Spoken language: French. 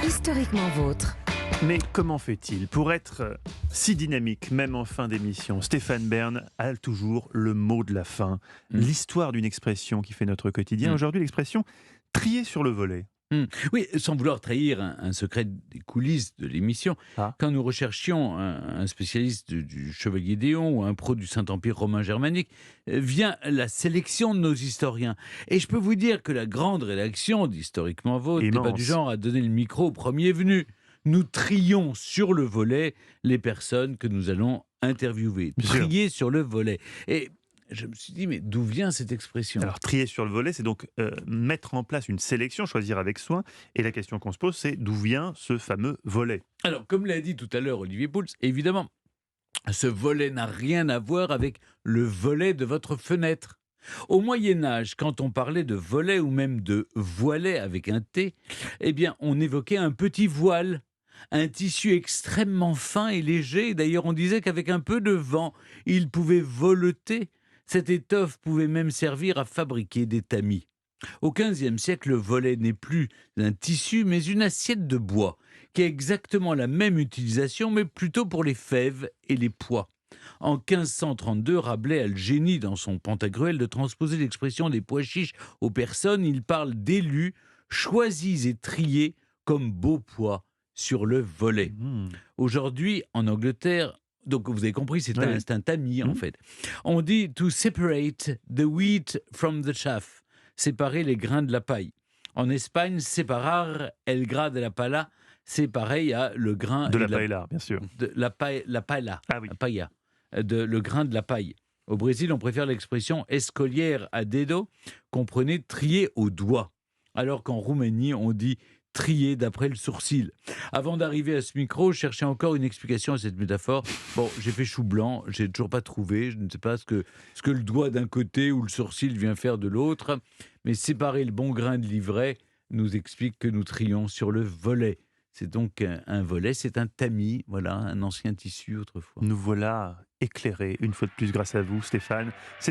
Historiquement vôtre. Mais comment fait-il pour être si dynamique, même en fin d'émission? Stéphane Bern a toujours le mot de la fin, l'histoire d'une expression qui fait notre quotidien. Aujourd'hui, l'expression « trier sur le volet ». Oui, sans vouloir trahir un secret des coulisses de l'émission, Ah. quand nous recherchions un spécialiste du Chevalier d'Éon ou un pro du Saint-Empire romain germanique, vient la sélection de nos historiens. Et je peux vous dire que la grande rédaction d'Historiquement Vôtre n'est pas Immense. du genre à donner le micro au premier venu. Nous trions sur le volet les personnes que nous allons interviewer. Bien sûr. Trier sur le volet. Et je me suis dit, mais d'où vient cette expression ? Alors, trier sur le volet, c'est donc mettre en place une sélection, choisir avec soin. Et la question qu'on se pose, c'est d'où vient ce fameux volet? Alors, comme l'a dit tout à l'heure Olivier Pouls, évidemment, ce volet n'a rien à voir avec le volet de votre fenêtre. Au Moyen-Âge, quand on parlait de volet ou même de voilet avec un T, eh bien, on évoquait un petit voile, un tissu extrêmement fin et léger. D'ailleurs, on disait qu'avec un peu de vent, il pouvait voleter. Cette étoffe pouvait même servir à fabriquer des tamis. Au XVe siècle, le volet n'est plus un tissu, mais une assiette de bois, qui a exactement la même utilisation, mais plutôt pour les fèves et les pois. En 1532, Rabelais a le génie dans son Pantagruel de transposer l'expression des pois chiches aux personnes. Il parle d'élus choisis et triés comme beaux pois sur le volet. Aujourd'hui, en Angleterre, donc vous avez compris, c'est Oui. un tamis en fait. On dit to separate the wheat from the chaff, séparer les grains de la paille. En Espagne, separar el gra de la pala, c'est pareil à le grain De et la paella, bien sûr. de la paille, la paella, Ah oui. la paella, le grain de la paille. Au Brésil, on préfère l'expression escolière a dedo, comprenez trier au doigt, alors qu'en Roumanie, on dit trier d'après le sourcil. Avant d'arriver à ce micro, je cherchais encore une explication à cette métaphore. Bon, j'ai fait chou blanc, j'ai toujours pas trouvé, je ne sais pas ce que le doigt d'un côté ou le sourcil vient faire de l'autre, mais séparer le bon grain de l'ivraie nous explique que nous trions sur le volet. C'est donc un volet, c'est un tamis, voilà, un ancien tissu autrefois. Nous voilà éclairés, une fois de plus grâce à vous, Stéphane.